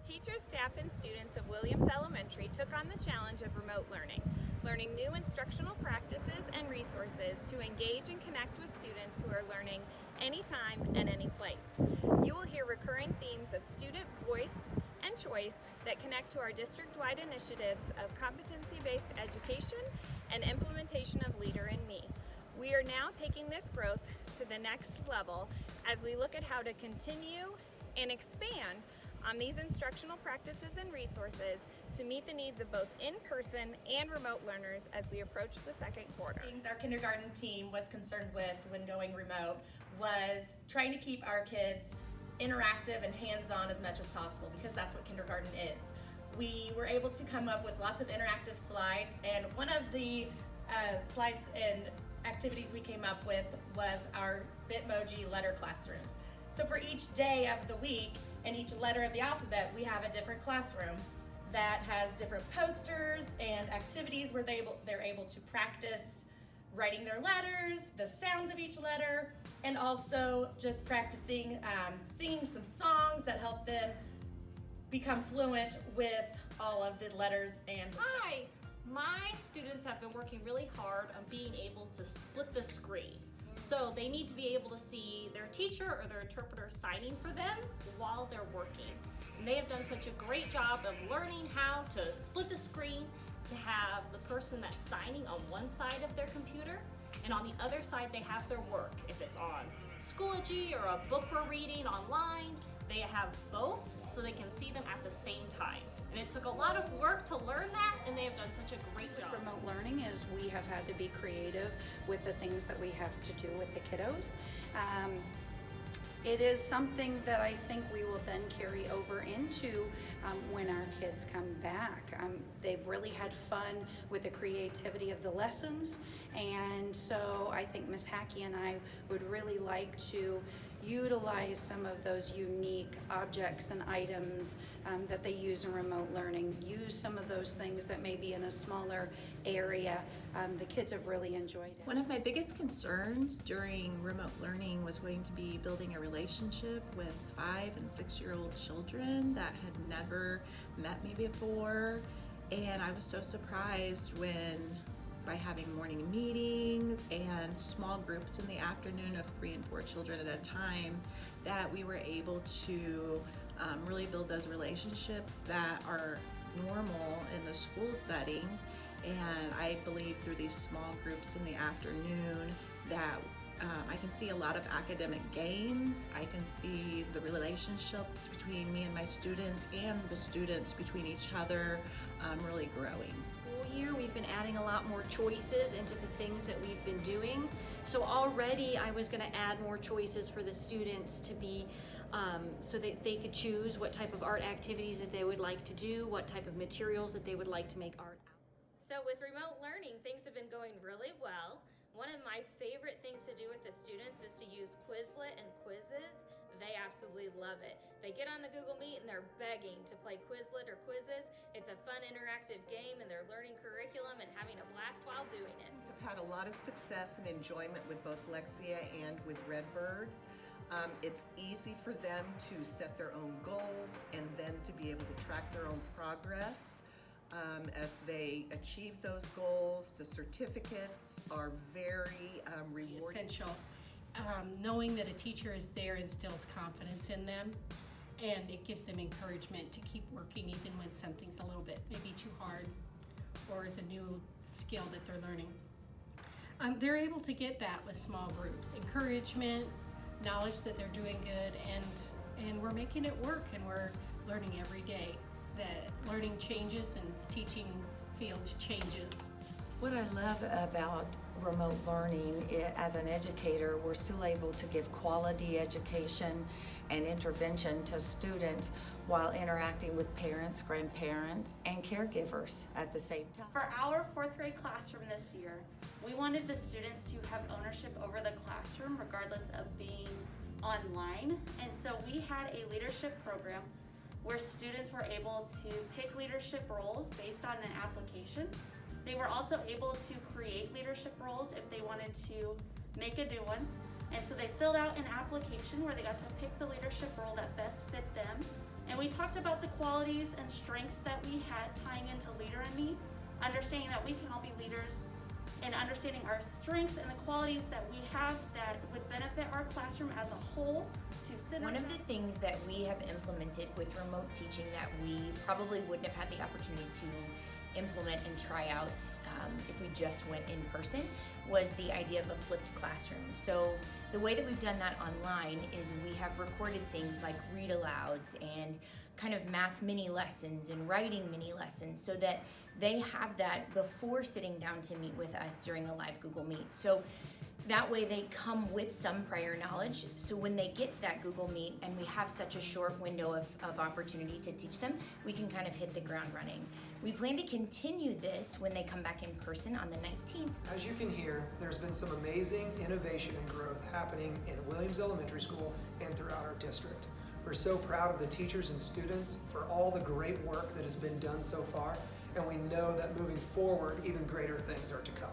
Teachers, staff, and students of Williams Elementary took on the challenge of remote learning new instructional practices and resources to engage and connect with students who are learning anytime and any place. You will hear recurring themes of student voice and choice that connect to our district-wide initiatives of competency-based education and implementation of Leader in Me. We are now taking this growth to the next level as we look at how to continue and expand on these instructional practices and resources to meet the needs of both in-person and remote learners as we approach the second quarter. Things our kindergarten team was concerned with when going remote was trying to keep our kids interactive and hands-on as much as possible, because that's what kindergarten is. We were able to come up with lots of interactive slides, and one of the slides and activities we came up with was our Bitmoji letter classrooms. So for each day of the week and each letter of the alphabet, we have a different classroom that has different posters and activities where they're able to practice writing their letters, the sounds of each letter, and also just practicing singing some songs that help them become fluent with all of the letters and the sounds. Hi! My students have been working really hard on being able to split the screen. So they need to be able to see their teacher or their interpreter signing for them while they're working. And they have done such a great job of learning how to split the screen, to have the person that's signing on one side of their computer, and on the other side they have their work. If it's on Schoology or a book we're reading online, they have both so they can see them at the same time. And it took a lot of work to learn that, and they have done such a great job. Remote learning is we have had to be creative with the things that we have to do with the kiddos. It is something that I think we will then carry over into when our kids come back. They've really had fun with the creativity of the lessons, and so I think Ms. Hackey and I would really like to utilize some of those unique objects and items that they use in remote learning, use some of those things that may be in a smaller area. The kids have really enjoyed it. One of my biggest concerns during remote learning was going to be building a relationship with 5- and 6-year-old children that had never met me before, and I was so surprised by having morning meetings and small groups in the afternoon of 3 and 4 children at a time, that we were able to really build those relationships that are normal in the school setting. And I believe through these small groups in the afternoon that I can see a lot of academic gains. I can see the relationships between me and my students and the students between each other really growing. Year we've been adding a lot more choices into the things that we've been doing. So already I was going to add more choices for the students to be so that they could choose what type of art activities that they would like to do, what type of materials that they would like to make art out. So with remote learning, things have been going really well. One of my favorite things to do with the students is to use Quizlet and quizzes. They absolutely love it. They get on the Google Meet and they're begging to play Quizlet or quizzes. It's a fun interactive game and they're learning curriculum and having a blast while doing it. I've had a lot of success and enjoyment with both Lexia and with Redbird. It's easy for them to set their own goals and then to be able to track their own progress as they achieve those goals. The certificates are very rewarding. Essential. Knowing that a teacher is there instills confidence in them, and it gives them encouragement to keep working even when something's a little bit maybe too hard or is a new skill that they're learning. They're able to get that with small groups. Encouragement, knowledge that they're doing good, and we're making it work, and we're learning every day. That learning changes and the teaching field changes. What I love about remote learning, as an educator, we're still able to give quality education and intervention to students while interacting with parents, grandparents, and caregivers at the same time. For our 4th grade classroom this year, we wanted the students to have ownership over the classroom regardless of being online. And so we had a leadership program where students were able to pick leadership roles based on an application. They were also able to create leadership roles if they wanted to make a new one. And so they filled out an application where they got to pick the leadership role that best fit them. And we talked about the qualities and strengths that we had tying into Leader in Me, understanding that we can all be leaders, and understanding our strengths and the qualities that we have that would benefit our classroom as a whole to synergize. One of the things that we have implemented with remote teaching that we probably wouldn't have had the opportunity to implement and try out if we just went in person was the idea of a flipped classroom. So the way that we've done that online is we have recorded things like read alouds and kind of math mini lessons and writing mini lessons so that they have that before sitting down to meet with us during a live Google Meet. So that way they come with some prior knowledge, so when they get to that Google Meet and we have such a short window of opportunity to teach them, we can kind of hit the ground running. We plan to continue this when they come back in person on the 19th. As you can hear, there's been some amazing innovation and growth happening in Williams Elementary School and throughout our district. We're so proud of the teachers and students for all the great work that has been done so far, and we know that moving forward, even greater things are to come.